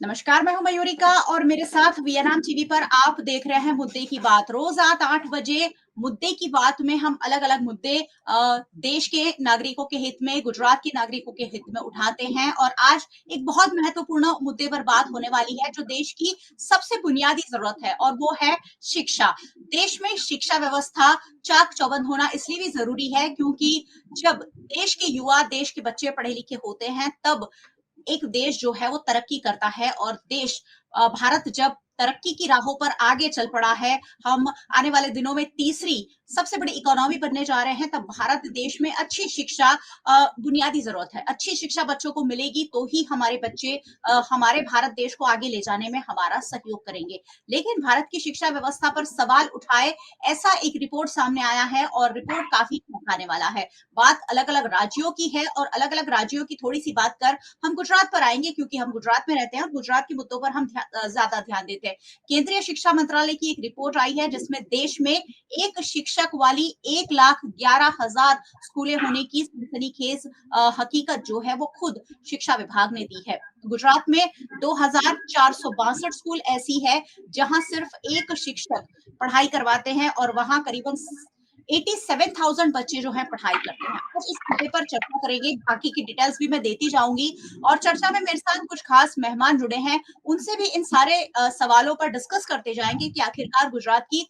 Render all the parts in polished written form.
नमस्कार, मैं हूं मयूरिका और मेरे साथ वीएनएम टीवी पर आप देख रहे हैं मुद्दे की बात। रोज रात 8 बजे मुद्दे की बात में हम अलग-अलग मुद्दे देश के नागरिकों के हित में, गुजरात के नागरिकों के हित में उठाते हैं और आज एक बहुत महत्वपूर्ण मुद्दे पर बात होने वाली है जो देश की सबसे बुनियादी जरूरत है और वो है शिक्षा। देश में शिक्षा व्यवस्था चाक-चौबंद होना इसलिए भी जरूरी है क्योंकि जब देश के युवा, देश के बच्चे पढ़े लिखे होते हैं तब एक देश जो है वो तरक्की करता है और देश भारत जब तरक्की की राहों पर आगे चल पड़ा है, हम आने वाले दिनों में तीसरी सबसे बड़ी इकोनॉमी बनने जा रहे हैं, तब भारत देश में अच्छी शिक्षा बुनियादी जरूरत है। अच्छी शिक्षा बच्चों को मिलेगी तो ही हमारे बच्चे हमारे भारत देश को आगे ले जाने में हमारा सहयोग करेंगे। लेकिन भारत की शिक्षा व्यवस्था पर सवाल उठाए ऐसा एक रिपोर्ट सामने आया है और रिपोर्ट काफी चौंकाने वाला है। बात अलग-अलग राज्यों की है और अलग-अलग राज्यों की थोड़ी सी बात कर हम गुजरात पर आएंगे क्योंकि हम गुजरात में रहते हैं और गुजरात के मुद्दों पर हम ज्यादा ध्यान देते हैं। केंद्रीय शिक्षा मंत्रालय की एक रिपोर्ट आई है जिसमें देश में एक शिक्षक वाली 1,11,000 स्कूलें होने की सनसनीखेज हकीकत जो है वो खुद शिक्षा विभाग ने दी है। गुजरात में 2,462 स्कूल ऐसी है जहां सिर्फ एक शिक्षक पढ़ाई करवाते हैं और वहां करीबन 87,000 बच्चे जो हैं पढ़ाई करते हैं। आज इस मुद्दे पर चर्चा करेंगे, बाकी की डिटेल्स भी मैं देती जाऊंगी और चर्चा में मेरे साथ कुछ खास मेहमान जुड़े हैं, उनसे भी इन सारे सवालों पर डिस्कस करते जाएंगे कि आखिरकार गुजरात की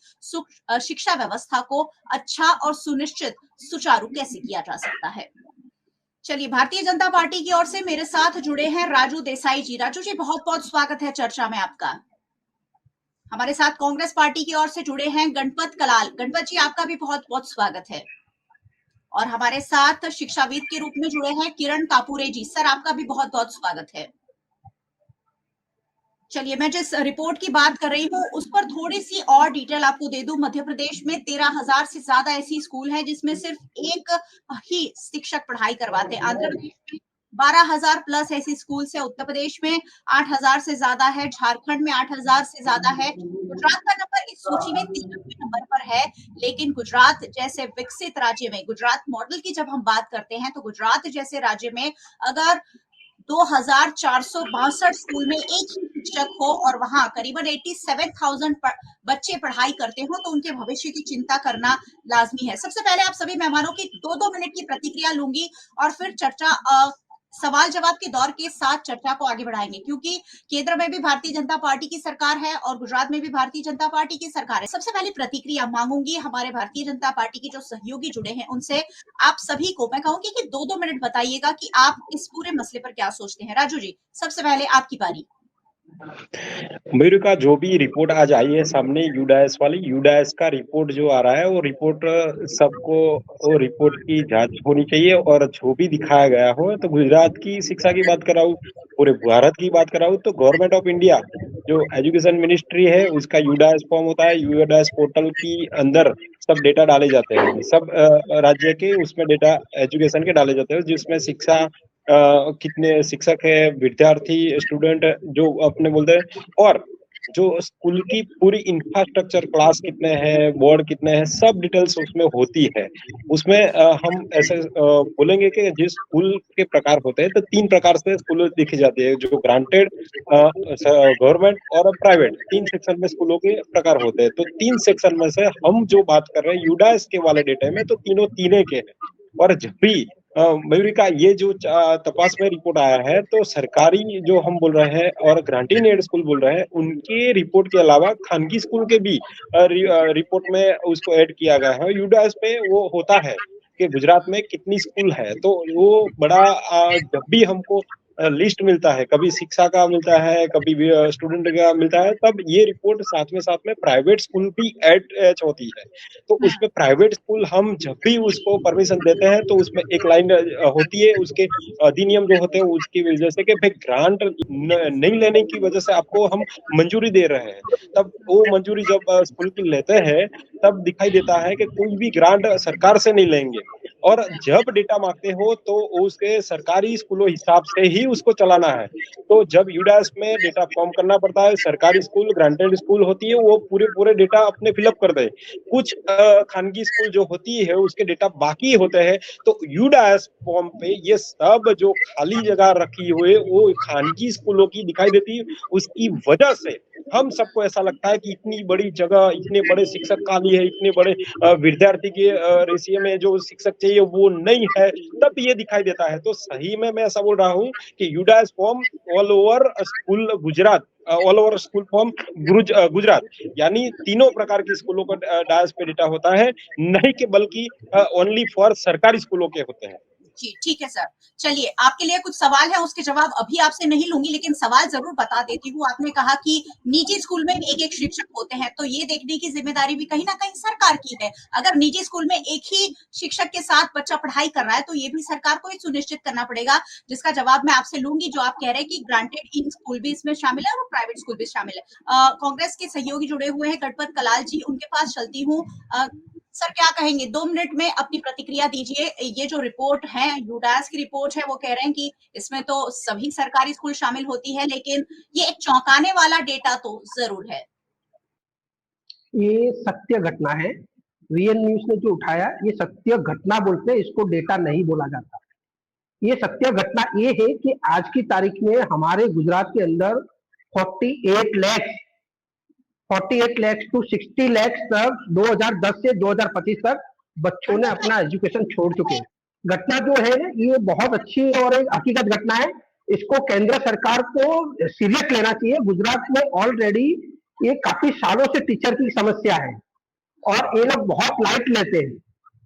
शिक्षा व्यवस्था को अच्छा और सुनिश्चित सुचारू कैसे किया जा सकता है। चलिए, भारतीय जनता पार्टी की ओर से मेरे साथ जुड़े हैं राजू देसाई जी। राजू जी, बहुत बहुत स्वागत है चर्चा में आपका। हमारे साथ कांग्रेस पार्टी की ओर से जुड़े हैं गणपत कलाल। गणपत जी, आपका भी बहुत बहुत स्वागत है। और हमारे साथ शिक्षाविद के रूप में जुड़े हैं किरण कापूरे जी। सर, आपका भी बहुत बहुत स्वागत है। चलिए, मैं जिस रिपोर्ट की बात कर रही हूँ उस पर थोड़ी सी और डिटेल आपको दे दूं। मध्य प्रदेश में 13,000 से ज्यादा ऐसी स्कूल है जिसमें सिर्फ एक ही शिक्षक पढ़ाई करवाते हैं। आंध्र प्रदेश में 12,000 प्लस ऐसी स्कूल है। उत्तर प्रदेश में 8,000 से ज्यादा है। झारखंड में 8,000 से ज्यादा है। गुजरात का नंबर इस सूची में 13वें नंबर पर है। लेकिन गुजरात जैसे विकसित राज्य में, गुजरात मॉडल की जब हम बात करते हैं तो गुजरात जैसे राज्य में अगर 2,462 स्कूल में एक ही शिक्षक हो और वहां करीबन 87,000 बच्चे पढ़ाई करते हो तो उनके भविष्य की चिंता करना लाजमी है। सबसे पहले आप सभी मेहमानों की 2-2 मिनट की प्रतिक्रिया लूंगी और फिर चर्चा सवाल जवाब के दौर के साथ चर्चा को आगे बढ़ाएंगे क्योंकि केंद्र में भी भारतीय जनता पार्टी की सरकार है और गुजरात में भी भारतीय जनता पार्टी की सरकार है। सबसे पहले प्रतिक्रिया मांगूंगी हमारे भारतीय जनता पार्टी के जो सहयोगी जुड़े हैं उनसे। आप सभी को मैं कहूंगी कि 2-2 मिनट बताइएगा कि आप इस पूरे मसले पर क्या सोचते हैं। राजू जी, सबसे पहले आपकी पारी। मेरे का जो भी रिपोर्ट आज आई है सामने यूडाइस वाली, यूडाइस का रिपोर्ट जो आ रहा है वो रिपोर्ट सबको वो रिपोर्ट की जांच होनी चाहिए और जो भी दिखाया गया हो। तो गुजरात की शिक्षा की बात कराऊं, पूरे भारत की बात कराऊं तो गवर्नमेंट ऑफ इंडिया जो एजुकेशन मिनिस्ट्री है उसका यूडाइस फॉर्म होता है। यूडाइस पोर्टल की अंदर सब डेटा डाले जाते हैं, सब राज्य के उसमें डेटा एजुकेशन के डाले जाते हैं जिसमें शिक्षा कितने शिक्षक है, विद्यार्थी, स्टूडेंट जो अपने बोलते हैं और जो स्कूल की पूरी इंफ्रास्ट्रक्चर, क्लास कितने हैं, बोर्ड कितने हैं, सब डिटेल्स उसमें होती है। उसमें हम ऐसे बोलेंगे कि जिस स्कूल के प्रकार होते हैं तो 3 प्रकार से स्कूल देखी जाती है, जो ग्रांटेड, गवर्नमेंट और प्राइवेट, 3 सेक्शन में स्कूलों के प्रकार होते हैं। तो 3 सेक्शन में से हम जो बात कर रहे हैं यूडाइस के वाले डेटा में तो तीनों तीने के हैं। और जब भी मयूरी का ये जो तपास में रिपोर्ट आया है तो सरकारी जो हम बोल रहे हैं और ग्रांटीन एड स्कूल बोल रहे हैं उनके रिपोर्ट के अलावा खानगी स्कूल के भी रिपोर्ट में उसको ऐड किया गया है। यूडाइस पे वो होता है कि गुजरात में कितनी स्कूल है, तो वो बड़ा जब भी हमको लिस्ट मिलता है, कभी शिक्षा का मिलता है, कभी स्टूडेंट का मिलता है, तब ये रिपोर्ट साथ में प्राइवेट स्कूल भी ऐड होती है। तो उसमें प्राइवेट स्कूल हम जब भी उसको परमिशन देते हैं तो उसमें एक लाइन होती है, उसके अधिनियम जो होते हैं उसकी वजह से कि भाई ग्रांट नहीं लेने की वजह से आपको हम मंजूरी दे रहे हैं। तब वो मंजूरी जब स्कूल की लेते हैं तब दिखाई देता है कि कोई भी ग्रांट सरकार से नहीं लेंगे और जब डेटा मांगते हो तो उसके सरकारी स्कूलों हिसाब से ही उसको चलाना है। तो जब यूडाइस में डेटा फॉर्म करना पड़ता है, सरकारी स्कूल, ग्रांटेड स्कूल होती है, वो पूरे डेटा अपने फिलअप कर दे। कुछ खानगी स्कूल जो होती है, उसके डेटा बाकी होते हैं, तो यूडाइस फॉर्म पे ये सब जो खाली जगह रखी हुई, वो खानगी स्कूलों की दिखाई देती है। उसकी वजह से हम सबको ऐसा लगता है कि इतनी बड़ी जगह, इतने बड़े शिक्षक खाली है, इतने बड़े विद्यार्थी के रेशियो में जो शिक्षक चाहिए वो नहीं है, तब ये दिखाई देता है। तो सही में मैं ऐसा बोल रहा हूँ कि UDISE form all over school Gujarat, all over school form Gujarat, यानी तीनों प्रकार की स्कूलों का डायस पे डेटा होता है, नहीं कि बल्कि ओनली फॉर सरकारी स्कूलों के होते हैं। जी, ठीक है सर। चलिए, आपके लिए कुछ सवाल है, उसके जवाब अभी आपसे नहीं लूँगी, लेकिन सवाल ज़रूर बता देती हूँ। आपने कहा कि निजी स्कूल में एक-एक शिक्षक होते हैं, तो ये देखने की ज़िम्मेदारी भी कहीं न कहीं सरकार की है। अगर निजी स्कूल में एक ही शिक्षक के साथ बच्चा पढ़ाई कर रहा है, तो ये भी सरकार को ही सुनिश्चित करना पड़ेगा, जिसका जवाब मैं आपसे लूँगी, जो आप कह रहे हैं कि ग्रांटेड इन स्कूल भी इसमें शामिल है और प्राइवेट स्कूल भी शामिल है। कांग्रेस के सहयोगी जुड़े हुए हैं, गणपत कलाल जी, उनके पास चलती हूँ। सर क्या कहेंगे? 2 मिनट में अपनी प्रतिक्रिया दीजिए। ये जो रिपोर्ट है, यूडास की रिपोर्ट है, वो कह रहे हैं कि इसमें तो सभी सरकारी स्कूल शामिल होती है, लेकिन ये एक चौंकाने वाला डेटा तो ज़रूर है। ये सत्य घटना है। वीएन न्यूज ने जो उठाया, ये सत्य घटना बोलते हैं, इसको डेटा नहीं बोला जाता। ये सत्य घटना ये है कि आज की तारीख में हमारे गुजरात के अंदर 48 लाख 48 लाख टू 60 लाख तक 2010 से 2025 तक बच्चों ने अपना एजुकेशन छोड़ चुके हैं। घटना जो है ये बहुत अच्छी और एक हकीकत घटना है। इसको केंद्र सरकार को सीरियस लेना चाहिए। गुजरात में ऑलरेडी ये काफी सालों से टीचर की समस्या है और ये लोग बहुत लाइट लेते हैं।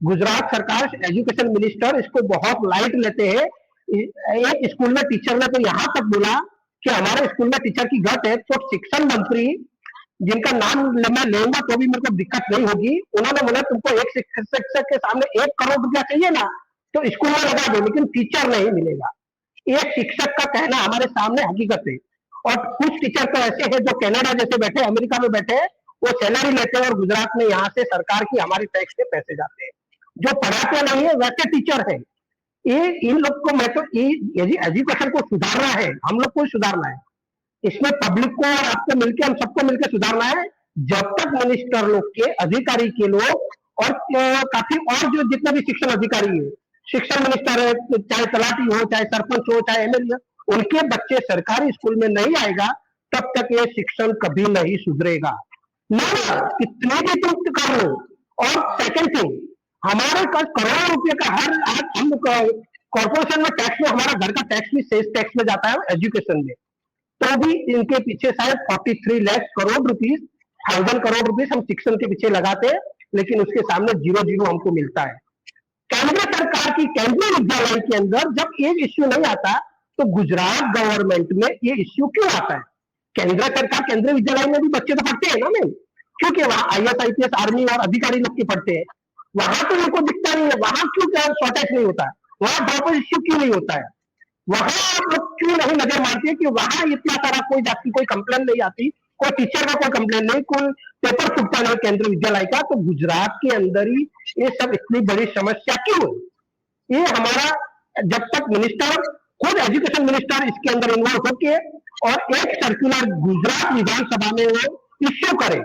गुजरात सरकार, एजुकेशन मिनिस्टर इसको बहुत लाइट लेते हैं। एक स्कूल में टीचर ने तो यहाँ तक बोला कि हमारे स्कूल में टीचर की घट है, तो शिक्षण मंत्री, जिनका नाम मैं लूंगा तो भी मेरे को दिक्कत नहीं होगी, उन्होंने बोला तुमको एक शिक्षक के सामने 1 करोड़ रुपया चाहिए ना, तो स्कूल में लगा दो, लेकिन टीचर नहीं मिलेगा। एक शिक्षक का कहना हमारे सामने हकीकत है। और कुछ टीचर तो ऐसे हैं जो कनाडा जैसे बैठे, अमेरिका में बैठे, वो सैलरी लेते हैं और गुजरात में यहाँ से सरकार की, हमारी टैक्स के पैसे जाते हैं। जो पढ़ाते नहीं है वैसे टीचर है। ये इन लोग को, मैं तो एजुकेशन को सुधारना है, हम लोग को सुधारना है। इसमें पब्लिक को और आपको मिलकर, हम सबको मिलकर सुधारना है। जब तक मिनिस्टर लोग के, अधिकारी के लोग और काफी और जो जितने भी शिक्षण अधिकारी है, शिक्षण मिनिस्टर है, चाहे तलाटी हो, चाहे सरपंच हो, चाहे एमएलए, उनके बच्चे सरकारी स्कूल में नहीं आएगा, तब तक ये शिक्षण कभी नहीं सुधरेगा। ना कितने भी तुम कर लो। और सेकंड थिंग, हमारे पास करोड़ों रुपए का हर, आज हम कॉर्पोरेशन में टैक्स में, हमारा घर का टैक्स भी सेल्स टैक्स में जाता है एजुकेशन में, तो भी इनके पीछे शायद 43 लाख करोड़ रुपीस, 1000 करोड़ रुपीस हम शिक्षण के पीछे लगाते हैं, लेकिन उसके सामने 0 हमको मिलता है। केंद्र सरकार की केंद्रीय विद्यालय के अंदर जब ये इश्यू नहीं आता, तो गुजरात गवर्नमेंट में ये इश्यू क्यों आता है? केंद्र सरकार, केंद्रीय विद्यालय में भी बच्चे तो पढ़ते हैं ना, नहीं क्योंकि वहां आईएएस आईपीएस आर्मी और अधिकारी लोग के पढ़ते हैं, वहां तो उनको दिखता नहीं है, वहां क्यों शॉर्टेज नहीं होता है, वहां ड्रॉप इश्यू क्यों नहीं होता है, वहां आप लोग क्यों नहीं नजर मारते कि वहां इतना सारा कोई जाति, कोई कंप्लेन नहीं आती, कोई टीचर का कोई कंप्लेन नहीं, कोई पेपर छूटता नहीं केंद्रीय विद्यालय का, तो गुजरात के अंदर ही ये सब इतनी बड़ी समस्या क्यों? ये हमारा, जब तक मिनिस्टर, खुद एजुकेशन मिनिस्टर इसके अंदर इन्वॉल्व होके और एक सर्कुलर गुजरात विधानसभा में वो इश्यू करे,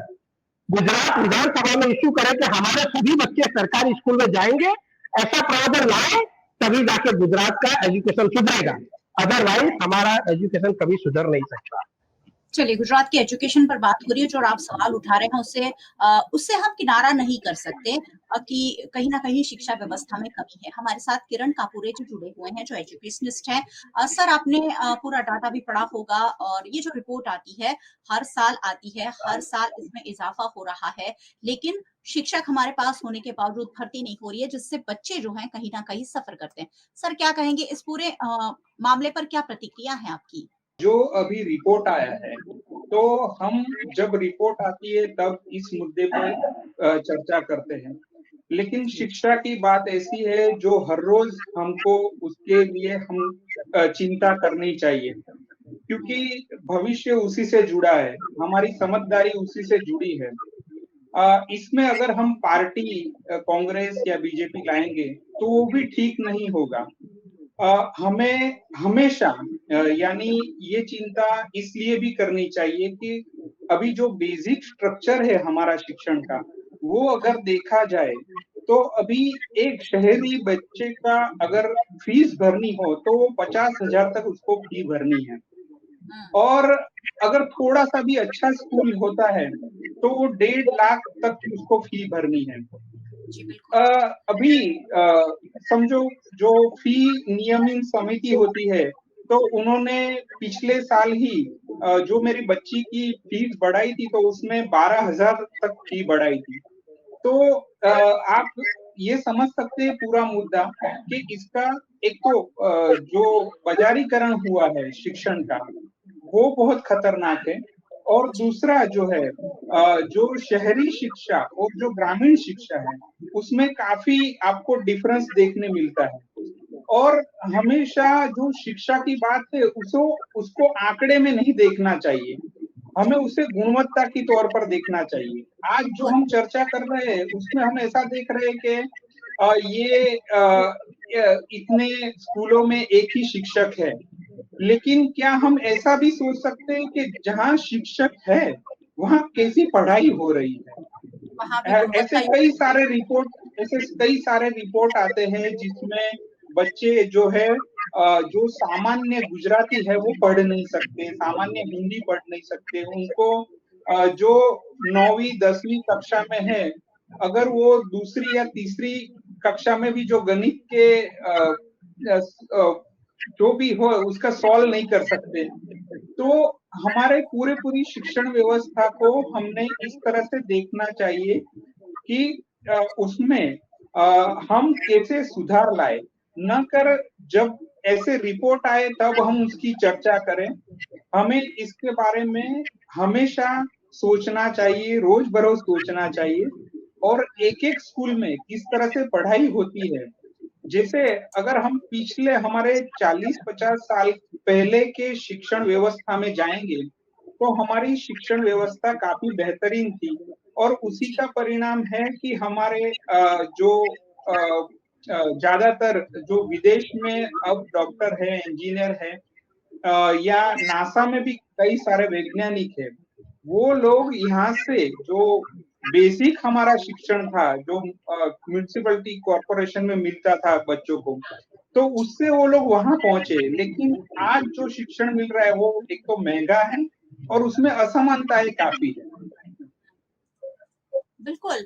गुजरात विधानसभा में इश्यू करे कि हमारे सभी बच्चे सरकारी स्कूल में जाएंगे, ऐसा प्रावधान लाए, तभी जाके गुजरात का एजुकेशन सुधरेगा। अदरवाइज हमारा एजुकेशन कभी सुधर नहीं सकता। चलिए, गुजरात की एजुकेशन पर बात हो रही है, जो आप सवाल उठा रहे हैं उससे हम किनारा नहीं कर सकते कि कहीं ना कहीं शिक्षा व्यवस्था में कमी है। हमारे साथ किरण कापूरे जो जुड़े हुए हैं, जो एजुकेशनिस्ट हैं। सर, आपने पूरा डाटा भी पढ़ा होगा, और ये जो रिपोर्ट आती है हर साल आती है, हर साल इसमें इजाफा हो रहा है, लेकिन शिक्षक हमारे पास होने के बावजूद भर्ती नहीं हो रही है, जिससे बच्चे जो हैं कहीं ना कहीं सफर करते हैं। सर क्या कहेंगे इस पूरे मामले पर, क्या प्रतिक्रिया है आपकी? जो अभी रिपोर्ट आया है, तो हम जब रिपोर्ट आती है तब इस मुद्दे पर चर्चा करते हैं, लेकिन शिक्षा की बात ऐसी है जो हर रोज हमको उसके लिए हम चिंता करनी चाहिए, क्योंकि भविष्य उसी से जुड़ा है, हमारी समझदारी उसी से जुड़ी है। इसमें अगर हम पार्टी कांग्रेस या बीजेपी लाएंगे तो वो भी ठीक नहीं होगा। हमें हमेशा यानी ये चिंता इसलिए भी करनी चाहिए कि अभी जो बेसिक स्ट्रक्चर है हमारा शिक्षण का, वो अगर देखा जाए तो अभी एक शहरी बच्चे का अगर फीस भरनी हो तो वो 50,000 तक उसको फी भरनी है, और अगर थोड़ा सा भी अच्छा स्कूल होता है तो वो 1.5 लाख तक उसको फी भरनी है। जी बिल्कुल। अभी समझो जो फी नियमन समिति होती है, तो उन्होंने पिछले साल ही जो मेरी बच्ची की फीस बढ़ाई थी, तो उसमें 12,000 तक फी बढ़ाई थी। तो आप ये समझ सकते हैं पूरा मुद्दा कि इसका एक तो जो बाजारीकरण हुआ है शिक्षण का, वो बहुत खतरनाक है, और दूसरा जो है जो शहरी शिक्षा और जो ग्रामीण शिक्षा है, उसमें काफी आपको डिफरेंस देखने मिलता है। और हमेशा जो शिक्षा की बात है उसको आंकड़े में नहीं देखना चाहिए, हमें उसे गुणवत्ता की तौर पर देखना चाहिए। आज जो हम चर्चा कर रहे हैं उसमें हम ऐसा देख रहे हैं कि इतने स्कूलों में एक ही शिक्षक है, लेकिन क्या हम ऐसा भी सोच सकते हैं कि जहाँ शिक्षक है वहाँ कैसी पढ़ाई हो रही है? वहाँ भी गुणवत्ता ऐसे कई सारे रिपोर्ट आते हैं जिसमें बच्चे जो है जो सामान्य गुजराती है वो पढ़ नहीं सकते, सामान्य हिंदी पढ़ नहीं सकते, उनको जो 9वीं 10वीं कक्षा में है, अगर वो दूसरी या तीसरी कक्षा में भी जो गणित के जो भी हो उसका सॉल्व नहीं कर सकते। तो हमारे पूरी शिक्षण व्यवस्था को हमने इस तरह से देखना चाहिए कि उसमें हम कैसे सुधार लाए, न कर जब ऐसे रिपोर्ट आए तब हम उसकी चर्चा करें। हमें इसके बारे में हमेशा सोचना चाहिए, रोज बरोज सोचना चाहिए, और एक-एक स्कूल में किस तरह से पढ़ाई होती है। जैसे अगर हम पिछले हमारे 40-50 साल पहले के शिक्षण व्यवस्था में जाएंगे, तो हमारी शिक्षण व्यवस्था काफी बेहतरीन थी, और उसी का परिणाम है कि हमारे जो ज्यादातर जो विदेश में अब डॉक्टर है, इंजीनियर है, या नासा में भी कई सारे वैज्ञानिक है, वो लोग यहाँ से जो बेसिक हमारा शिक्षण था, जो म्युनिसिपैलिटी कॉर्पोरेशन में मिलता था बच्चों को, तो उससे वो लोग वहां पहुंचे। लेकिन आज जो शिक्षण मिल रहा है वो एक तो महंगा है और उसमें असमानताएं काफी है। बिल्कुल।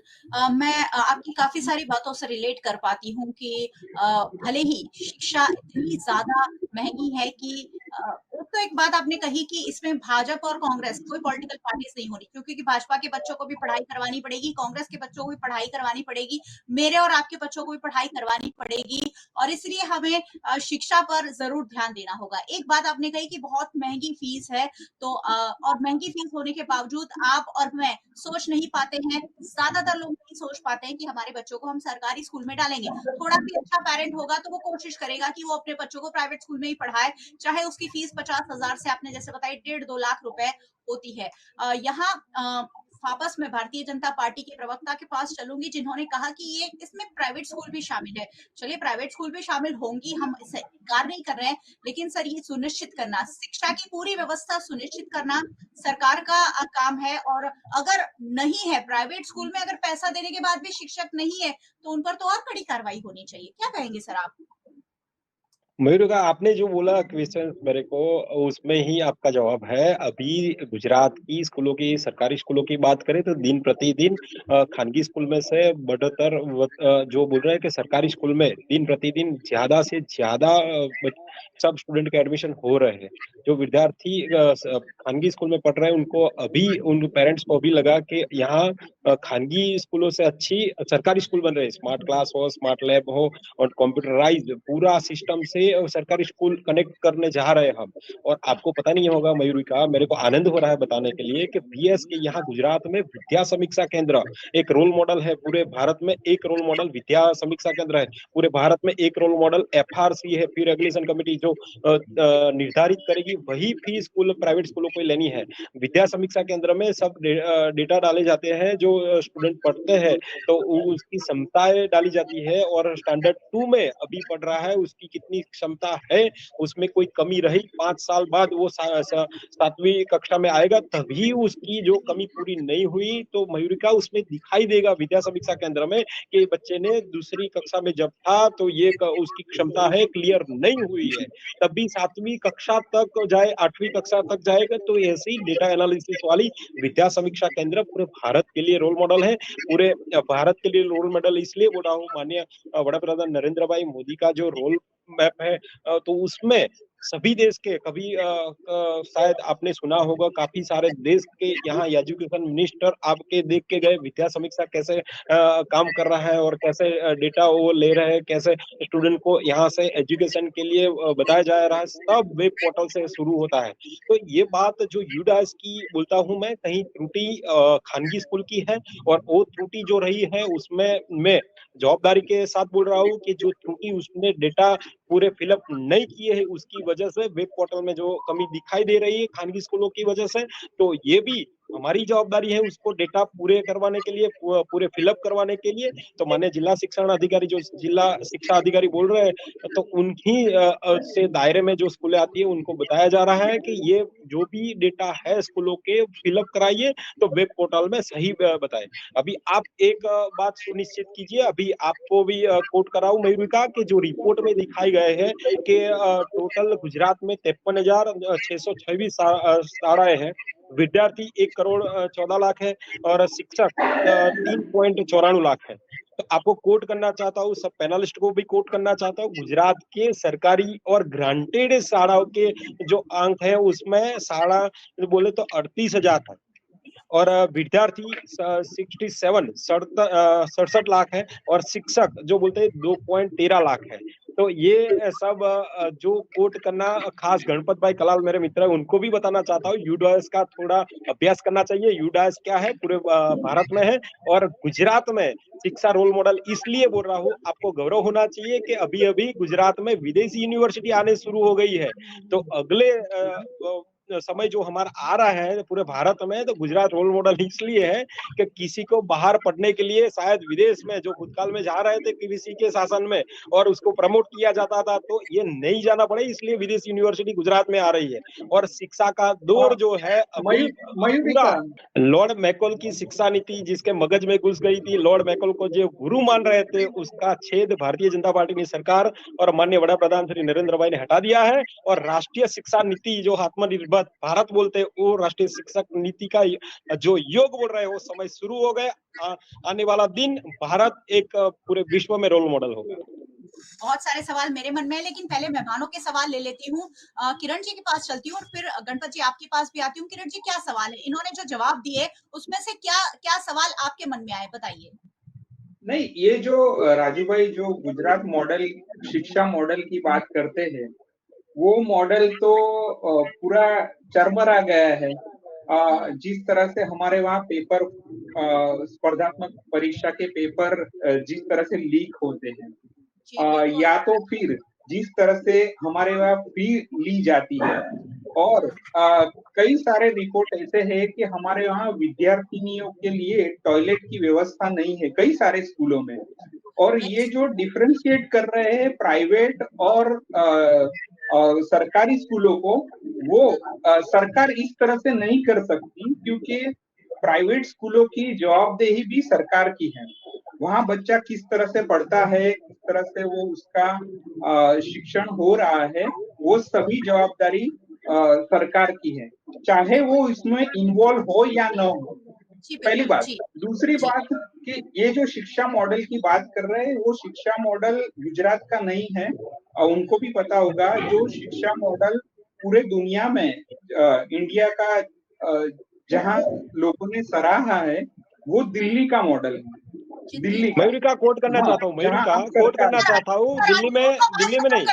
मैं आपकी काफ़ी सारी बातों से रिलेट कर पाती हूँ कि भले ही शिक्षा इतनी ज़्यादा महँगी है कि तो एक बात आपने कही कि इसमें भाजपा और कांग्रेस कोई पॉलिटिकल पार्टीज़ नहीं हो रही, क्योंकि भाजपा के बच्चों को भी पढ़ाई करवानी पड़ेगी, कांग्रेस के बच्चों को भी पढ़ाई करवानी पड़ेगी, मेरे और आपके बच्चों को भी पढ़ाई करवानी पड़ेगी, और इसलिए हमें शिक्षा पर ज़रूर ध्यान देना होगा। एक बात आपने कही कि बहुत महँगी फीस है, तो और महँगी फीस होने के बावजूद आप और मैं सोच नहीं पाते हैं, ज़्यादातर लोग नहीं सोच पाते हैं कि हमारे बच्चों को हम सरकारी स्कूल में डालेंगे। थोड़ा भी अच्छा पेरेंट होगा तो वो कोशिश करेगा कि वो अपने बच्चों को प्राइवेट स्कूल में ही पढ़ाए, चाहे उसकी फीस 50,000 से आपने जैसे बताई 1.5-2 लाख रुपए होती है। यहाँ वापस मैं भारतीय जनता पार्टी के प्रवक्ता के पास चलूँगी, जिन्होंने कहा कि ये इसमें प्राइवेट स्कूल भी शामिल है। चलिए, प्राइवेट स्कूल भी शामिल होंगी, हम इसे इनकार नहीं कर रहे हैं, लेकिन सर ये सुनिश्चित करना, शिक्षा की पूरी व्यवस्था सुनिश्चित करना सरकार का काम है, और अगर नहीं है प्राइवेट स्कूल में, अगर पैसा देने के बाद भी शिक्षक नहीं है, तो उन पर तो और कड़ी कार्रवाई होनी चाहिए। क्या कहेंगे सर आप? मयूरिका, आपने जो बोला क्वेश्चन मेरे को, उसमें ही आपका जवाब है। अभी गुजरात की स्कूलों की, सरकारी स्कूलों की बात करें तो दिन प्रतिदिन खानगी स्कूल में से बढ़कर जो बोल रहे हैं कि सरकारी स्कूल में दिन प्रतिदिन ज़्यादा से ज़्यादा सब स्टूडेंट के एडमिशन हो रहे हैं। जो विद्यार्थी खानगी स्कूल में पढ़ रहे हैं, उनको अभी उन पेरेंट्स को अभी लगा कि यहाँ खानगी स्कूलों से अच्छी सरकारी स्कूल बन रहे हैं। स्मार्ट क्लास हो, स्मार्ट लैब हो, और कंप्यूटराइज्ड पूरा सिस्टम से सरकारी स्कूल कनेक्ट करने जा रहे हैं हम। और आपको पता नहीं होगा मयूरिका, मेरे को आनंद हो रहा है बताने के लिए कि बीएस के यहाँ गुजरात में विद्या समीक्षा केंद्र एक रोल मॉडल है। पूरे भारत में एक रोल मॉडल विद्या समीक्षा केंद्र है, पूरे भारत में एक रोल मॉडल एफआरसी है, प्री रेगुलेशन कमेटी कमेटी जो निर्धारित करेगी वही फीस स्कूल प्राइवेट स्कूलों को लेनी है। विद्या समीक्षा केंद्र में सब डेटा डाले जाते हैं जो स्टूडेंट पढ़ते हैं, तो उसकी क्षमताएं डाली जाती है और स्टैंडर्ड 2 में अभी पढ़ रहा है उसकी कितनी क्षमता है, उसमें कोई कमी रही 5 साल बाद वो 7वीं कक्षा में आएगा तभी उसकी जो कमी पूरी नहीं हुई तो मयूरिका उसमें दिखाई देगा विद्या समीक्षा केंद्र में कि बच्चे ने दूसरी कक्षा में जब था तो ये उसकी क्षमता है क्लियर नहीं हुई है, तब भी 7वीं कक्षा तक जाए 8वीं कक्षा तक जाएगा। तो ऐसे ही डेटा एनालिसिस वाली विद्या समीक्षा केंद्र पूरे भारत के लिए रोल मॉडल है। पूरे भारत के लिए रोल मॉडल इसलिए बोल रहा हूँ, माननीय वड़ा प्रधान नरेंद्र भाई मोदी का जो रोल मैप है तो उसमें सभी देश के कभी शायद आपने सुना होगा काफी सारे देश के यहाँ एजुकेशन मिनिस्टर आपके देख के गए विद्या समीक्षा कैसे काम कर रहा है और कैसे डेटा वो ले रहे हैं, कैसे स्टूडेंट को यहाँ से एजुकेशन के लिए बताया जा रहा है, सब वेब पोर्टल से शुरू होता है। तो ये बात जो यूडाइस की बोलता हूँ मैं, कहीं त्रुटि खानगी स्कूल की है और वो त्रुटि जो रही है उसमें मैं जवाबदारी के साथ बोल रहा हूँ कि जो त्रुटि उसने डेटा पूरे फिलअप नहीं किए हैं उसकी वजह से वेब पोर्टल में जो कमी दिखाई दे रही है खानगी स्कूलों की वजह से, तो ये भी हमारी जवाबदारी है उसको डेटा पूरे करवाने के लिए, पूरे फिलअप करवाने के लिए। तो माननीय जिला शिक्षण अधिकारी जो जिला शिक्षा अधिकारी बोल रहे हैं तो उन्हीं से दायरे में जो स्कूलें आती है उनको बताया जा रहा है कि ये जो भी डेटा है स्कूलों के फिलअप कराइए तो वेब पोर्टल में सही बताए। अभी आप एक बात सुनिश्चित कीजिए, अभी आपको भी कोट कराऊं मयूरिका के जो रिपोर्ट में दिखाए गए हैं कि टोटल गुजरात में 53,626 शालाएं हैं, विद्यार्थी 1,14,00,000 है और शिक्षक 3.94 लाख है। तो आपको कोट करना चाहता हूँ, सब पैनलिस्ट को भी कोट करना चाहता हूँ, गुजरात के सरकारी और ग्रांटेड शालाओं के जो अंक है उसमें शाला बोले तो 38,000 है और विद्यार्थी 67 लाख है और शिक्षक जो बोलते हैं 2.13 लाख है। तो ये सब जो कोट करना खास गणपत भाई कलाल मेरे मित्र है उनको भी बताना चाहता हूँ, यूडाइस का थोड़ा अभ्यास करना चाहिए। यूडाइस क्या है पूरे भारत में है और गुजरात में शिक्षा रोल मॉडल इसलिए बोल रहा हूँ, आपको गौरव होना चाहिए कि अभी अभी गुजरात में विदेशी यूनिवर्सिटी आने शुरू हो गई है। तो अगले समय जो हमारा आ रहा है पूरे भारत में, तो गुजरात रोल मॉडल इसलिए है कि किसी को बाहर पढ़ने के लिए शायद विदेश में जो भूतकाल में जा रहे थे किसी के शासन में और उसको प्रमोट किया जाता था, तो ये नहीं जाना पड़े इसलिए विदेशी यूनिवर्सिटी गुजरात में आ रही है। और शिक्षा का दौर जो है अभी पूरा लॉर्ड मैकॉल की शिक्षा नीति जिसके मगज में घुस गई थी, लॉर्ड मैकॉल को जो गुरु मान रहे थे उसका छेद भारतीय जनता पार्टी की सरकार और माननीय वड़ा प्रधान श्री नरेंद्र भाई ने हटा दिया है और राष्ट्रीय शिक्षा नीति जो आत्मनिर्भर भारत बोलते हैं वो राष्ट्रीय शिक्षक नीति का जो योग बोल रहे हैं वो समय शुरू हो गए। आने वाला दिन भारत एक पूरे विश्व में रोल मॉडल होगा। बहुत सारे सवाल मेरे मन में है लेकिन पहले मेहमानों के सवाल ले लेती हूँ। किरण जी के पास चलती हूँ और फिर गणपत जी आपके पास भी आती हूँ। किरण जी क्या सवाल है, इन्होंने जो जवाब दिए उसमें से क्या क्या सवाल आपके मन में आए बताइए। नहीं, ये जो राजू भाई जो गुजरात मॉडल शिक्षा मॉडल की बात करते हैं वो मॉडल तो पूरा चरमरा गया है। जिस तरह से हमारे वहाँ पेपर स्पर्धात्मक परीक्षा के पेपर जिस तरह से लीक होते हैं या तो फिर जिस तरह से हमारे वहाँ फी ली जाती है और कई सारे रिपोर्ट ऐसे हैं कि हमारे वहाँ विद्यार्थिनियों के लिए टॉयलेट की व्यवस्था नहीं है कई सारे स्कूलों में। और ये जो डिफरेंशिएट कर रहे हैं प्राइवेट और सरकारी स्कूलों को, वो सरकार इस तरह से नहीं कर सकती क्योंकि प्राइवेट स्कूलों की जवाबदेही भी सरकार की है। वहाँ बच्चा किस तरह से पढ़ता है, किस तरह से वो उसका शिक्षण हो रहा है, वो सभी जवाबदारी सरकार की है, चाहे वो इसमें इन्वॉल्व हो या न हो। पहली बात। दूसरी बात कि ये जो शिक्षा मॉडल की बात कर रहे हैं वो शिक्षा मॉडल गुजरात का नहीं है। उनको भी पता होगा जो शिक्षा मॉडल पूरे दुनिया में इंडिया का जहां लोगों ने सराहा है वो दिल्ली का मॉडल है। दिल्ली मयूरिका कोट करना चाहता हूँ, मयूरिका कोट करना चाहता हूँ, दिल्ली में नहीं।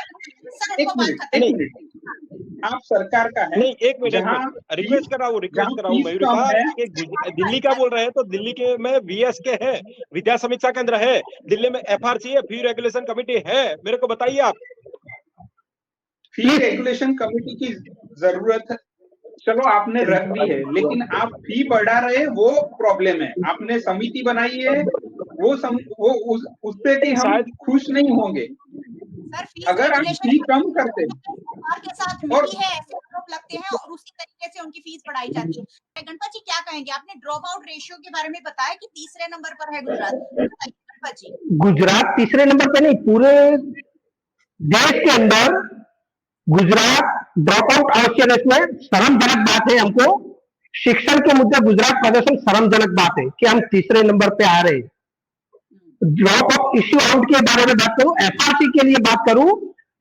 एक मिनट आप सरकार का है नहीं, एक मिनट रिक्वेस्ट कर रहा हूँ मयूरिका कि दिल्ली का बोल रहे हैं तो दिल्ली के में VSK है, विद्या समीक्षा केंद्र है, दिल्ली में FRC है, फी रेगुलेशन कमेटी है, मेरे को बताइए आप। फी रेगुलेशन कमेटी की जरूरत है, चलो आपने रख दी है, लेकिन आप फी बढ़ा रहे हैं, वो प्रॉब्लम है। आपने समिति बनाई है, उससे कि हम शायद खुश नहीं होंगे। सर फीस अगर आप रेगुलेशन फी कम करते सरकार के साथ और मिली है ऐसे आरोप लगते हैं और उसी तरीके से उनकी फीस बढ़ाई जाती है। गणपत जी क्या कहेंगे? आपने ड्रॉप आउट रेशियो के बारे में बताया कि तीसरे नंबर पर है गुजरात। बताइए गणपत जी। गुजरात तीसरे नंबर पे नहीं, पूरे देश के अंदर गुजरात ड्रॉप आउट अवश्य में शर्मजनक बात है। हमको शिक्षण के मुद्दे गुजरात प्रदर्शन शर्मजनक बात है कि हम तीसरे नंबर पे आ रहे हैं। ड्रॉप आउट इश्यू आउट के बारे में बात करूं, एफआरसी के लिए बात करूं,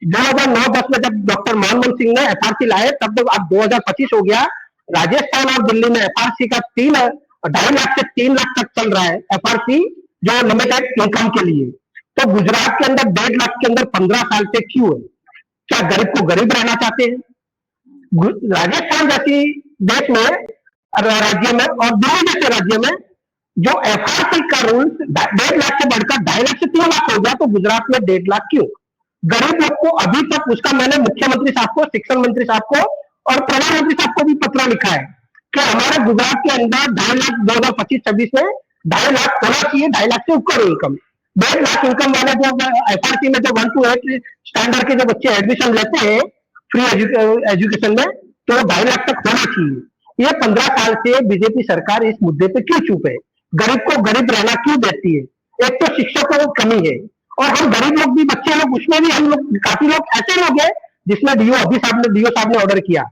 2009-10 में जब डॉक्टर मनमोहन सिंह ने एफआरसी लाए, तब जब अब 2025 हो गया, राजस्थान और दिल्ली में एफआरसी का 2.5 लाख से 3 लाख तक चल रहा है एफआरसी, जो लिमिटेड इनकम के लिए। तो गुजरात के अंदर 1.5 लाख के अंदर 15 साल से क्यों है? क्या गरीब को गरीब रहना चाहते हैं? राजस्थान जैसी देश में, राज्य में और दिल्ली जैसे राज्य में जो एफआरसी का रूल 1.5 लाख से बढ़कर 2.5 लाख से 3 लाख हो गया, तो गुजरात में 1.5 लाख क्यों? गरीब लोग को अभी तक, उसका मैंने मुख्यमंत्री साहब को, शिक्षा मंत्री साहब को और प्रधानमंत्री साहब को भी पत्र लिखा है कि हमारे गुजरात के अंदर 2.5 लाख 2025-26 में 2.5 लाख होना चाहिए, 2.5 लाख से ऊपर इनकम। 1.5 लाख इनकम वाले जो एफआरसी में जो 1 to 8 स्टैंडर्ड के जो बच्चे एडमिशन लेते हैं फ्री एजुकेशन में, तो 2.5 लाख तक होना चाहिए। ये 15 साल से बीजेपी सरकार इस मुद्दे पे क्यों चुप है? गरीब को गरीब रहना क्यों देती है? एक तो शिक्षकों की कमी है, और हम गरीब लोग भी, बच्चे लोग, उसमें भी हम लोग, काफी लोग ऐसे लोग हैं जिसमें डीओ साहब ने ऑर्डर किया,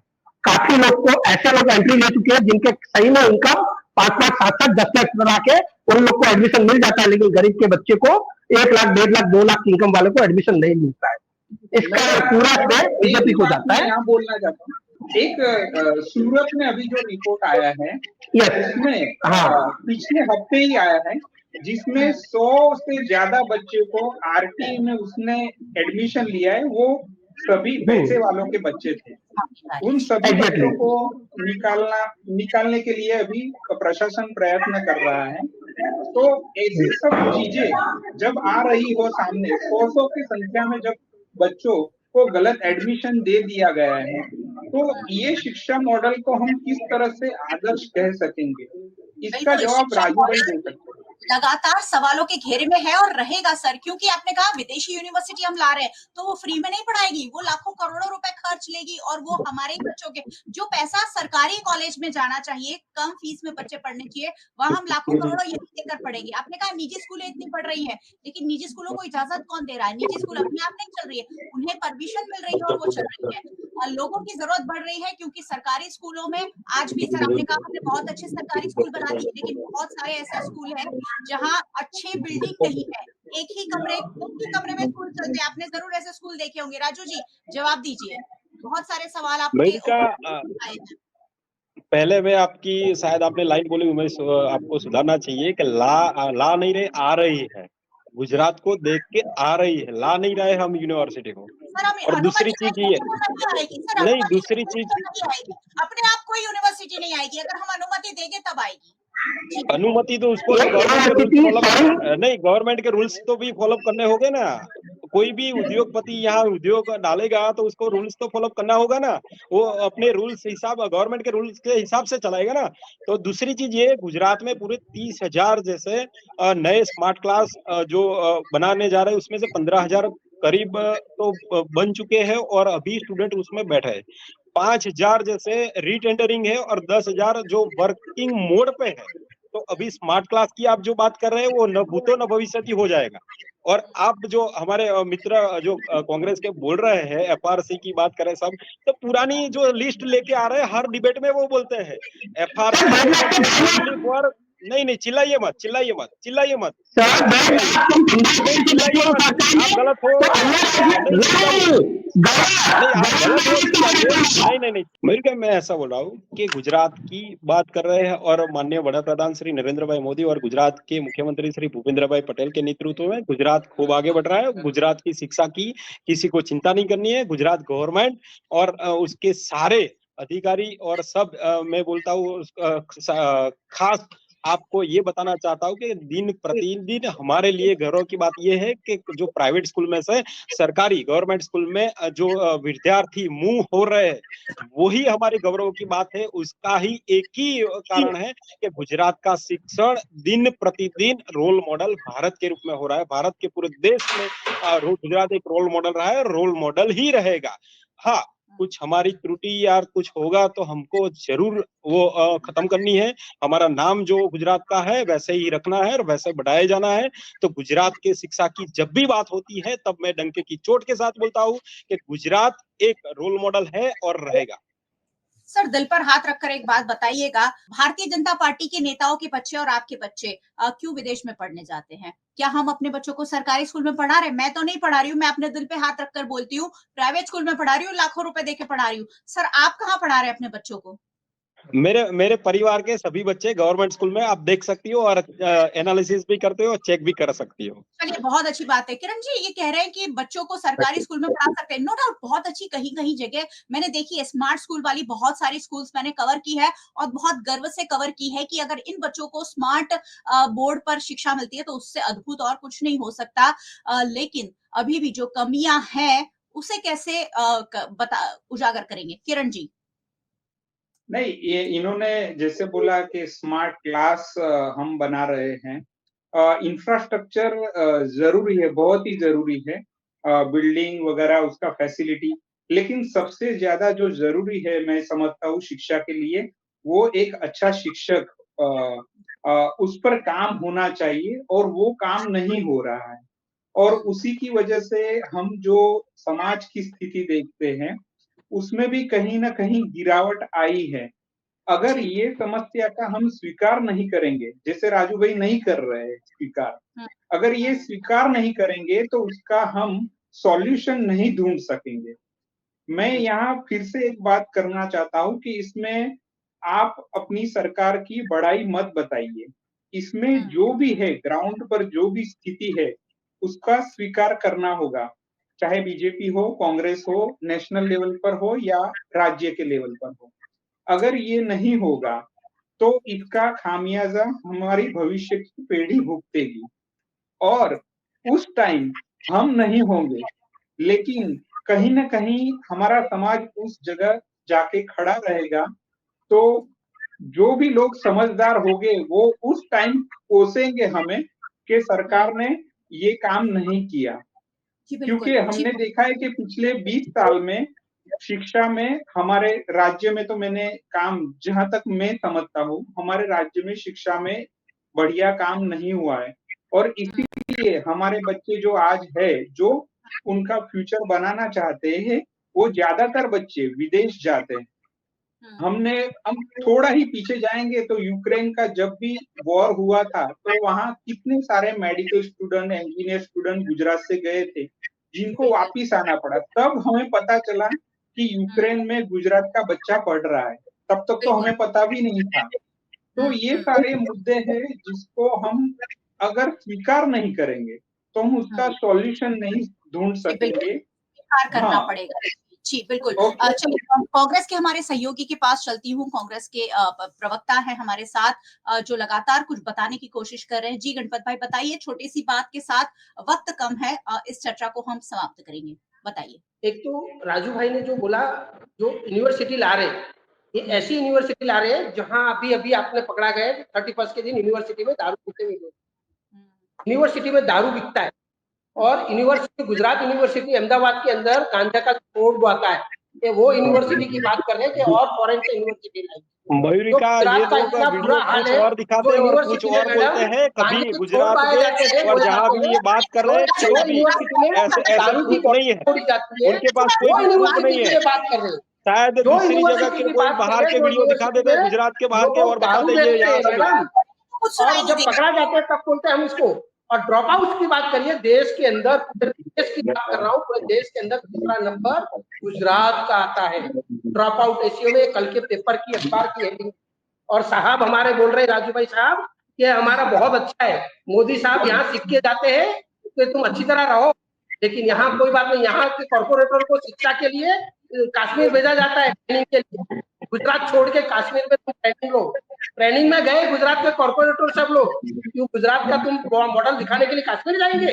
काफी लोग को ऐसे लोग एंट्री ले चुके हैं जिनके सही में इनकम 5 लाख 7 लाख 10 लाख बना के उन लोग को एडमिशन मिल जाता है, लेकिन गरीब के बच्चे को 1 लाख 1.5 लाख 2 लाख इनकम वाले को एडमिशन नहीं मिलता है। इसका पूरा श्रेय बीजेपी को जाता है। यहाँ बोलना चाहता हूँ, एक सूरत में अभी जो रिपोर्ट आया है, उसमें पिछले हफ्ते ही आया है, जिसमें 100 से ज्यादा बच्चे को आरटी में उसने एडमिशन लिया है, वो सभी पैसे वालों के बच्चे थे। उन सभी बच्चों को निकालने के लिए अभी प्रशासन प्रयत्न कर रहा है। तो ऐसी सब चीजें जब आ रही हो सामने, 100 की संख्या में जब बच्चों को गलत एडमिशन दे दिया गया है, तो ये शिक्षा मॉडल को हम किस तरह से आदर्श कह सकेंगे? इसका जवाब राजू भाई दे सकते हैं। लगातार सवालों के घेरे में है और रहेगा सर, क्योंकि आपने कहा विदेशी यूनिवर्सिटी हम ला रहे हैं, तो वो फ्री में नहीं पढ़ाएगी, वो लाखों करोड़ों रुपए खर्च लेगी, और वो हमारे बच्चों के जो पैसा सरकारी कॉलेज में जाना चाहिए, कम फीस में बच्चे पढ़ने चाहिए, वहां हम लाखों करोड़ों यही देकर पढ़ेंगे। आपने कहा निजी स्कूलें इतनी पढ़ रही है, लेकिन निजी स्कूलों को इजाजत कौन दे रहा है? निजी स्कूल अपने आप नहीं चल रही है, उन्हें परमिशन मिल रही है और वो चल रही है। और लोगों की जरूरत बढ़ रही है, क्योंकि सरकारी स्कूलों में आज भी, सर आपने कहा हमने बहुत अच्छे सरकारी स्कूल बना दिए, लेकिन बहुत सारे ऐसे स्कूल हैं जहाँ अच्छी बिल्डिंग नहीं है, एक ही कमरे में स्कूल चलते हैं। आपने जरूर ऐसे स्कूल देखे होंगे। राजू जी जवाब दीजिए, बहुत सारे सवाल आपके आए हैं। पहले में आपकी, शायद आपने लाइन बोली, उमेश आपको सुधारना चाहिए कि ला नहीं रहे, आ रही है। गुजरात को देख के आ रही है, ला नहीं रहे हम यूनिवर्सिटी को। और दूसरी चीज ये नहीं, दूसरी चीज अपने आप कोई यूनिवर्सिटी नहीं आएगी, अगर हम अनुमति देंगे तब आएगी। अनुमति तो उसको गवर्नमेंट के रूल्स तो भी फॉलो करने होंगे ना। कोई भी उद्योगपति यहाँ उद्योग डालेगा तो उसको रूल्स तो फॉलो करना होगा ना, वो अपने रूल्स हिसाब, गवर्नमेंट के रूल्स के हिसाब से चलाएगा ना। तो दूसरी चीज ये, गुजरात में पूरे 30,000 जैसे नए स्मार्ट क्लास जो बनाने जा रहे हैं, उसमें से 15,000 करीब तो बन चुके हैं और अभी स्टूडेंट उसमें बैठे हैं। 5,000 जैसे रीटेंडरिंग है और 10,000 जो वर्किंग मोड पे है। तो अभी स्मार्ट क्लास की आप जो बात कर रहे हैं वो न भूतो न भविष्यति हो जाएगा। और आप जो हमारे मित्र जो कांग्रेस के बोल रहे हैं, एफआरसी की बात करें सब, तो पुरानी जो लिस्ट लेके आ रहे हैं हर डिबेट में, वो बोलते हैं एफआरसी नहीं, चिल्लाइए मत। आप गलत हो। नहीं, मैं ऐसा बोल रहा हूँ कि गुजरात की बात कर रहे हैं और माननीय वड़ा प्रधान श्री नरेंद्र भाई मोदी और गुजरात के मुख्यमंत्री श्री भूपेंद्र भाई पटेल के नेतृत्व में गुजरात खूब आगे बढ़ रहा है। गुजरात की शिक्षा की किसी को चिंता नहीं करनी है। गुजरात गवर्नमेंट और उसके सारे अधिकारी और सब, मैं बोलता हूँ खास आपको ये बताना चाहता हूँ कि दिन प्रतिदिन हमारे लिए गर्व की बात ये है कि जो प्राइवेट स्कूल में से सरकारी गवर्नमेंट स्कूल में जो विद्यार्थी मूव हो रहे हैं, वही हमारे गौरव की बात है। उसका ही एक ही कारण है कि गुजरात का शिक्षण दिन प्रतिदिन रोल मॉडल भारत के रूप में हो रहा है। भारत के पूरे देश में गुजरात एक रोल मॉडल रहा है, रोल मॉडल ही रहेगा। हाँ, कुछ हमारी त्रुटि या कुछ होगा तो हमको जरूर वो खत्म करनी है। हमारा नाम जो गुजरात का है वैसे ही रखना है और वैसे बढ़ाया जाना है। तो गुजरात के शिक्षा की जब भी बात होती है तब मैं डंके की चोट के साथ बोलता हूँ कि गुजरात एक रोल मॉडल है और रहेगा। सर, दिल पर हाथ रखकर एक बात बताइएगा, भारतीय जनता पार्टी के नेताओं के बच्चे और आपके बच्चे क्यों विदेश में पढ़ने जाते हैं? क्या हम अपने बच्चों को सरकारी स्कूल में पढ़ा रहे हैं? मैं तो नहीं पढ़ा रही हूँ, मैं अपने दिल पे हाथ रखकर बोलती हूँ, प्राइवेट स्कूल में पढ़ा रही हूँ, लाखों रुपए देके पढ़ा रही हूँ। सर, आप कहाँ पढ़ा रहे हैं अपने बच्चों को? मेरे मेरे परिवार के सभी बच्चे गवर्नमेंट स्कूल में, आप देख सकती हो और एनालिसिस भी करते हो, चेक भी कर सकती हो। चलिए, बहुत अच्छी बात है। किरण जी, ये कह रहे हैं कि बच्चों को सरकारी स्कूल में पढ़ा सकते हैं। नो डाउट, बहुत अच्छी कहीं-कहीं जगह मैंने देखी है, स्मार्ट स्कूल वाली बहुत सारी स्कूल्स मैंने कवर की है और बहुत गर्व से कवर की है कि अगर इन बच्चों को स्मार्ट बोर्ड पर शिक्षा मिलती है तो उससे अद्भुत और कुछ नहीं हो सकता। लेकिन अभी भी जो कमियाँ हैं, उसे कैसे उजागर करेंगे? किरण जी। नहीं, ये इन्होंने जैसे बोला कि स्मार्ट क्लास हम बना रहे हैं। इंफ्रास्ट्रक्चर जरूरी है, बहुत ही जरूरी है, बिल्डिंग वगैरह उसका फैसिलिटी। लेकिन सबसे ज्यादा जो जरूरी है मैं समझता हूँ शिक्षा के लिए, वो एक अच्छा शिक्षक, उस पर काम होना चाहिए और वो काम नहीं हो रहा है। और उसी की वजह से हम जो समाज की स्थिति देखते हैं उसमें भी कहीं ना कहीं गिरावट आई है। अगर जी। ये समस्या का हम स्वीकार नहीं करेंगे, जैसे राजू भाई नहीं कर रहे हैं स्वीकार, हुँ, अगर ये हुँ। स्वीकार नहीं करेंगे तो उसका हम सॉल्यूशन नहीं ढूंढ सकेंगे। मैं जी। यहाँ फिर से एक बात करना चाहता हूँ कि इसमें आप अपनी सरकार की बड़ाई मत बताइए। इसमें हुँ, जो भी है, ग्राउंड पर जो भी स्थिति है, उसका स्वीकार करना होगा। चाहे बीजेपी हो, कांग्रेस हो, नेशनल लेवल पर हो या राज्य के लेवल पर हो। अगर ये नहीं होगा, तो इसका खामियाजा हमारी भविष्य की पीढ़ी भुगतेगी और उस टाइम हम नहीं होंगे, लेकिन कहीं न कहीं हमारा समाज उस जगह जाके खड़ा रहेगा। तो जो भी लोग समझदार होंगे, वो उस टाइम कोसेंगे हमें कि हुँ। सरकार ने ये काम नहीं किया। जी, क्योंकि बिल्कुल। जी, हमने देखा है कि पिछले 20 साल में शिक्षा में हमारे राज्य में, तो मैंने काम जहाँ तक मैं समझता हूँ, हमारे राज्य में शिक्षा में बढ़िया काम नहीं हुआ है और हुँ, इसीलिए हमारे बच्चे जो आज है, जो उनका फ्यूचर बनाना चाहते हैं, वो ज़्यादातर बच्चे विदेश जाते हैं। हुँ। हमने हम थोड़ा ही पीछे जाएँगे तो यूक्रेन का जब भी वॉर हुआ था, तो वहाँ कितने सारे medical student, engineer student Gujarat से गए थे, जिनको बिल्कुल। वापिस आना पड़ा। तब हमें पता चला कि हुँ, यूक्रेन में गुजरात का बच्चा पढ़ रहा है। तब तक तो बिल्कुल। हमें पता भी नहीं था। तो हुँ, ये हुँ, सारे मुद्दे हैं जिसको हम अगर स्वीकार नहीं करेंगे, तो हम उसका हुँ। सॉल्यूशन नहीं ढूँढ जी, बिल्कुल, सकेंगे। स्वीकार करना हाँ, पड़ेगा। जी, बिल्कुल। ओके। चलिए, कांग्रेस के हमारे सहयोगी के पास चलती हूँ। कांग्रेस के प्रवक्ता हैं हमारे साथ, जो लगातार कुछ बताने की कोशिश कर रहे हैं। जी, गणपत भाई बताइए, छोटी-सी बात के साथ, वक़्त कम है, इस चर्चा को हम समाप्त करेंगे। बताइए। एक तो राजू भाई ने जो बोला, जो यूनिवर्सिटी ला रहे हैं, ये हुँ, ऐसी यूनिवर्सिटी ला रहे हैं जहां अभी अभी आपने पकड़ा गया 31 के दिन यूनिवर्सिटी में दारू पीते हुए लोग, हुँ, यूनिवर्सिटी में दारू बिकता है। हुँ। और यूनिवर्सिटी, गुजरात यूनिवर्सिटी अहमदाबाद के अंदर गांजा का बोर्ड आता है, ये वो यूनिवर्सिटी की बात कर रहे हैं कि और फॉरेन से यूनिवर्सिटी लाई। तो मयूरिका, ये गुजरात का लोग इतना बुरा वीडियो हाल कुछ है, और जो दिखाते हैं और कुछ यूनिवर्सिटी में और बोलते मैडम हैं, गांजे कभी के छोड़ गुजरात पाए के जाते हैं, और बोले जहाँ जाते भी हैं। ये बात कर जो रहे हैं जो कहीं भी यूनिवर्सिटी में ऐसे ऐसा दारू की प्रूफ नहीं है। बोतल छोड़ी जाती है, उनके पास कोई वो भी प्रूफ यूनिवर्सिटी नहीं की है। ये बात कर रहे हैं। शायद जो दूसरी जगह यूनिवर्सिटी के की कोई बात कर बाहर रहे हैं, के जो वीडियो दिखा यूनिवर्सिटी देते, में गुजरात के बाहर के, लोग और बता दारू दे ये बेचते यहाँ हैं से मिला। मैडम, कुछ और सुनाई नहीं जब देगा। पकड़ा जाते हैं तब बोलते हैं हम इसको। और ड्रॉप आउट की बात करिए, देश के अंदर, पूरे देश की बात कर रहा हूँ, पूरे देश के अंदर तीसरा नंबर गुजरात का आता है ड्रॉप आउट रेशियो में। कल के पेपर की, अखबार की हेडिंग। और साहब हमारे बोल रहे हैं, राजू भाई साहब, कि हमारा बहुत अच्छा है, मोदी साहब यहाँ सीख के जाते हैं कि तुम अच्छी तरह रहो। लेकिन यहाँ कोई बात नहीं, यहाँ के कॉर्पोरेटर को शिक्षा के लिए कश्मीर भेजा जाता है ट्रेनिंग के लिए। गुजरात छोड़ के कश्मीर में तुम ट्रेनिंग लो। ट्रेनिंग में गए गुजरात के कॉर्पोरेटर सब लोग, क्यों गुजरात का तुम मॉडल दिखाने के लिए कश्मीर जाएंगे?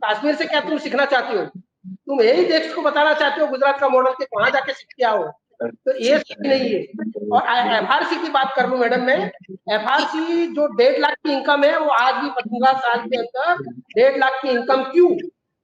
कश्मीर से क्या तुम सीखना चाहते हो? तुम यही देश को बताना चाहते हो गुजरात का मॉडल के वहां जाके सीख के आओ, तो ये सही नहीं है। और एफआरसी की बात कर लूं मैडम, मैं एफआरसी जो 1.5 लाख की इनकम है, वो आज भी 15 साल के अंदर 1.5 लाख की इनकम क्यों?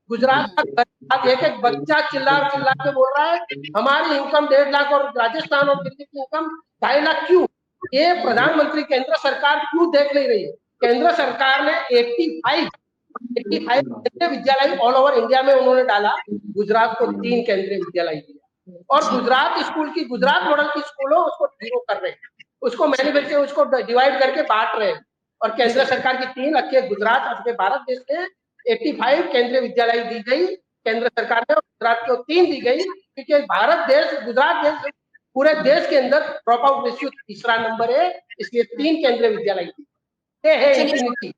गुजरात का एक बच्चा चिल्ला के बोल रहा है हमारी इनकम 1.5 लाख और राजस्थान और दिल्ली की इनकम 2.5 लाख क्यों? ये प्रधानमंत्री केंद्र सरकार क्यों देख नहीं रही है? केंद्र सरकार ने 85 केंद्रीय विद्यालय ऑल ओवर इंडिया में उन्होंने डाला, गुजरात को 3 केंद्रीय विद्यालय दिया, और गुजरात स्कूल की गुजरात मॉडल की स्कूलों उसको 0 कर रहे हैं, उसको मैन्युफैक्चर उसको डिवाइड करके बांट रहे हैं। और केंद्र सरकार की 3 रखे गुजरात अपने भारत देश में 85 केंद्रीय विद्यालय दी गई केंद्र सरकार ने, और गुजरात को 3 दी गई, क्योंकि भारत देश गुजरात देश पूरे देश के अंदर ड्रॉप आउट रेशियो 3रा नंबर है, इसलिए 3 केंद्रीय विद्यालय दी। ये है इंफिनिटी।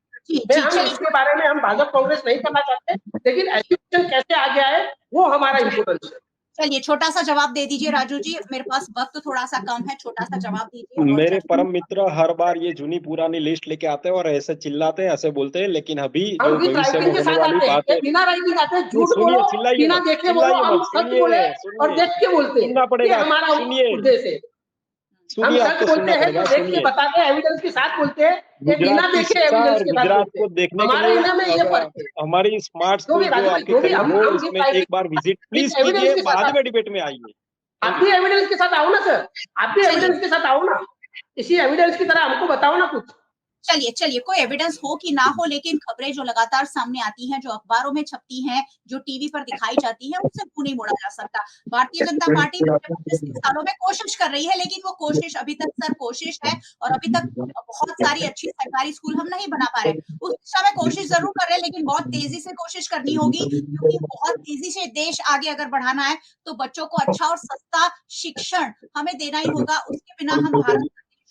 हम इसके बारे में हम भाजपा कांग्रेस नहीं करना चाहते, लेकिन एजुकेशन कैसे आगे आए वो हमारा इम्पोर्टेंस है। चलिए छोटा सा जवाब दे दीजिए राजू जी, मेरे पास वक्त थोड़ा सा कम है, छोटा सा जवाब दीजिए। मेरे परम मित्र हर बार ये जुनी पुरानी लिस्ट लेके आते हैं और ऐसे चिल्लाते हैं, ऐसे बोलते हैं, लेकिन अभी जो भविष्य में होने वाली बात है, बिना राइटिंग आते हैं, झूठ बोलो, बिना देखे बोलो, हम सच बोले और देख के बोलते हैं, सुनना पड़ेगा, हमारा उद्देश्य है। हम सच बोलते हैं तो देख के बताते हैं, एविडेंस के साथ बोलते हैं, ये बिना देखे एविडेंस के साथ गुजरात को देखने के लिए में ये फर्क है। हमारी स्मार्ट स्कूल जो आपके करीब हो, उसमें एक बार विजिट प्लीज कीजिए, बाद में डिबेट में आइए। आप भी एविडेंस के साथ आओ ना सर, आप भी एविडेंस के साथ आओ ना, इसी एविडेंस की तरह हमको बताओ ना कुछ। चलिए कोई एविडेंस हो कि ना हो, लेकिन खबरें जो लगातार सामने आती हैं, जो अखबारों में छपती हैं, जो टीवी पर दिखाई जाती हैं, उससे मुंह नहीं मोड़ा जा सकता। भारतीय जनता पार्टी 25 सालों में कोशिश कर रही है, लेकिन वो कोशिश अभी तक सर कोशिश है, और अभी तक बहुत सारी अच्छी सरकारी स्कूल हम नहीं बना पा रहे। उस दिशा में कोशिश जरूर कर रहे हैं, लेकिन बहुत तेजी से कोशिश करनी होगी, क्योंकि बहुत तेजी से देश आगे अगर बढ़ाना है तो बच्चों को अच्छा और सस्ता शिक्षण हमें देना ही होगा। उसके बिना हम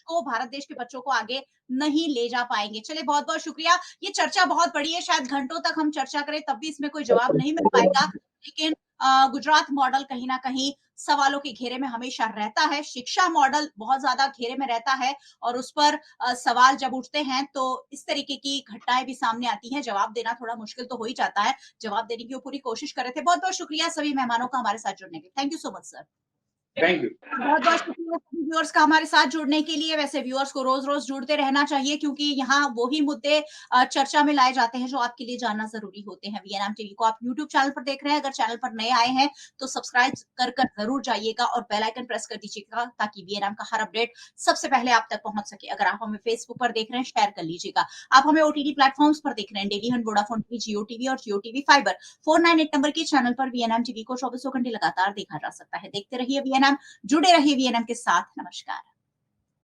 भारत देश के बच्चों को आगे नहीं ले जा पाएंगे। चलिए बहुत बहुत शुक्रिया। ये चर्चा बहुत बड़ी है, शायद घंटों तक हम चर्चा करें तब भी इसमें कोई जवाब नहीं मिल पाएगा, लेकिन गुजरात मॉडल कहीं ना कहीं सवालों के घेरे में हमेशा रहता है। शिक्षा मॉडल बहुत ज्यादा घेरे में रहता है, और उस पर सवाल जब उठते हैं तो इस तरीके की घटनाएं भी सामने आती हैं। जवाब देना थोड़ा मुश्किल तो हो ही जाता है, जवाब देने की वो पूरी कोशिश कर रहे थे। बहुत बहुत शुक्रिया सभी मेहमानों का हमारे साथ जुड़ने के लिए। Thank you so much sir. Thank you. बहुत बहुत शुक्रिया सभी व्यूअर्स का हमारे साथ जुड़ने के लिए। वैसे व्यूअर्स को रोज रोज जुड़ते रहना चाहिए, क्योंकि यहाँ वही मुद्दे चर्चा में लाए जाते हैं जो आपके लिए जानना जरूरी होते हैं। वीएनएम टीवी को आप यूट्यूब चैनल पर देख रहे हैं, अगर चैनल पर नए आए हैं तो सब्सक्राइब कर जरूर जाइएगा और बेल आइकन प्रेस कर दीजिएगा, ताकि वीएनएम का हर अपडेट सबसे पहले आप तक पहुंच सके। अगर आप हमें फेसबुक पर देख रहे हैं, शेयर कर लीजिएगा। आप हमें ओटीटी प्लेटफॉर्म्स पर देख रहे हैं, डेली हंट, वोडाफोन टीवी, जियो टीवी और जियो टीवी फाइबर 498 नंबर के चैनल पर वीएनएम टीवी को 24 घंटे लगातार देखा जा सकता है। देखते रहिए वीएनएम, जुड़े रहिए वीएनएम के साथ। नमस्कार।